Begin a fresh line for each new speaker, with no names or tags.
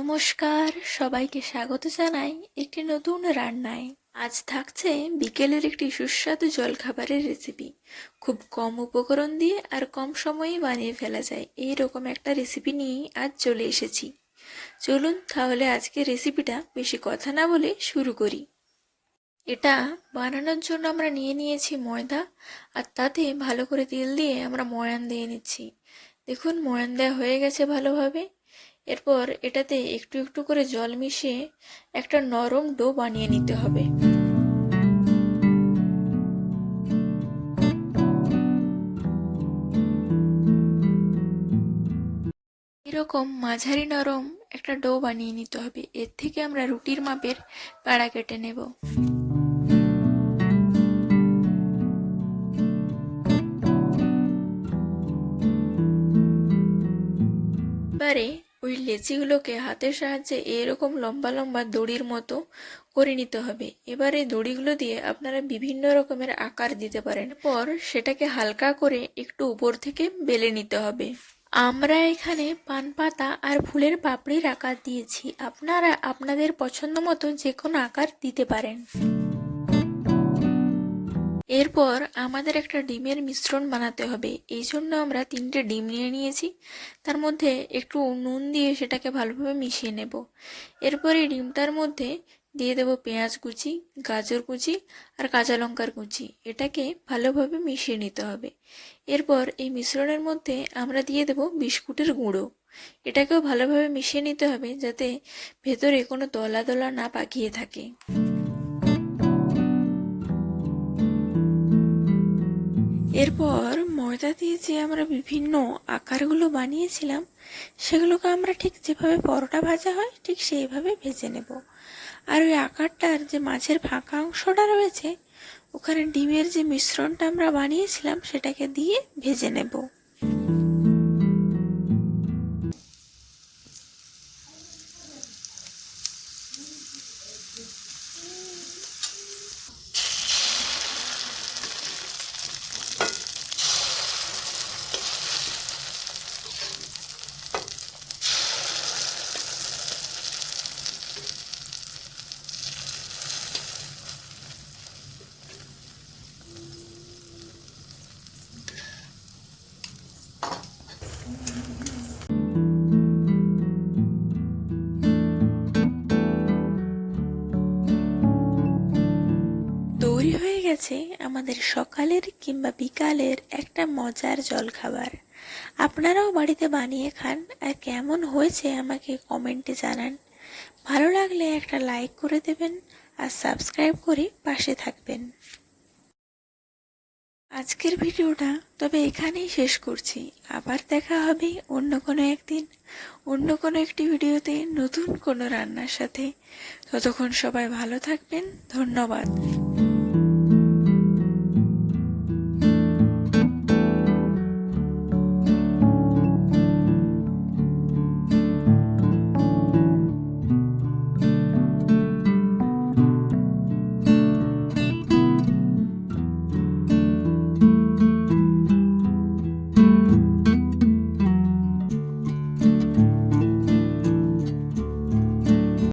নমস্কার, সবাইকে স্বাগত জানাই একটি নতুন রান্নায়। আজ থাকছে বিকেলের একটি সুস্বাদু জলখাবারের রেসিপি। খুব কম উপকরণ দিয়ে আর কম সময়ে বানিয়ে ফেলা যায় এই রকম একটা রেসিপি নিয়েই আজ চলে এসেছি। চলুন তাহলে আজকে রেসিপিটা বেশি কথা না বলে শুরু করি। এটা বানানোর জন্য আমরা নিয়ে নিয়েছি ময়দা, আর তাতে ভালো করে তেল দিয়ে আমরা ময়ান দিয়ে নিচ্ছি। দেখুন ময়ান দেওয়া হয়ে গেছে ভালোভাবে। এরপর এটাতে একটু একটু করে জল মিশিয়ে একটা নরম ডো বানিয়ে নিতে হবে। এরকম মাঝারি নরম একটা ডো বানিয়ে নিতে হবে। এর থেকে আমরা রুটির মাপের প্যাড়া কেটে নেব। এবারে ওই লেচিগুলোকে হাতের সাহায্যে এরকম লম্বা লম্বা দড়ির মতো করে নিতে হবে। এবারে দড়িগুলো দিয়ে আপনারা বিভিন্ন রকমের আকার দিতে পারেন। পর সেটাকে হালকা করে একটু উপর থেকে বেলে নিতে হবে। আমরা এখানে পান পাতা আর ফুলের পাপড়ির আকার দিয়েছি, আপনারা আপনাদের পছন্দ মতো যে কোনো আকার দিতে পারেন। এরপর আমাদের একটা ডিমের মিশ্রণ বানাতে হবে। এই জন্য আমরা 3টে ডিম নিয়ে নিয়েছি, তার মধ্যে একটু নুন দিয়ে সেটাকে ভালোভাবে মিশিয়ে নেব। এরপর এই ডিমটার মধ্যে দিয়ে দেব পেঁয়াজ কুচি, গাজর কুচি আর কাঁচা লঙ্কার কুচি। এটাকে ভালোভাবে মিশিয়ে নিতে হবে। এরপর এই মিশ্রণের মধ্যে আমরা দিয়ে দেব বিস্কুটের গুঁড়ো। এটাকেও ভালোভাবে মিশিয়ে নিতে হবে যাতে ভেতরে কোনো দলা দলা না পাকিয়ে থাকে। এরপর ময়দা দিয়ে যে আমরা বিভিন্ন আকারগুলো বানিয়েছিলাম সেগুলোকে আমরা ঠিক যেভাবে পরোটা ভাজা হয় ঠিক সেইভাবে ভেজে নেব। আর ওই আকারটার যে মাঝের ফাঁকা অংশটা রয়েছে ওখানে ডিমের যে মিশ্রণটা আমরা বানিয়েছিলাম সেটাকে দিয়ে ভেজে নেব। তৈরি হয়ে গেছে আমাদের সকালের কিংবা বিকালের একটা মজার জলখাবার। আপনারাও বাড়িতে বানিয়ে খান আর কেমন হয়েছে আমাকে কমেন্টে জানান। ভালো লাগলে একটা লাইক করে দেবেন আর সাবস্ক্রাইব করে পাশে থাকবেন। আজকের ভিডিওটা তবে এখানেই শেষ করছি। আবার দেখা হবে অন্য কোনো একদিন, অন্য কোনো একটি ভিডিওতে নতুন কোনো রান্নার সাথে। ততক্ষণ সবাই ভালো থাকবেন। ধন্যবাদ।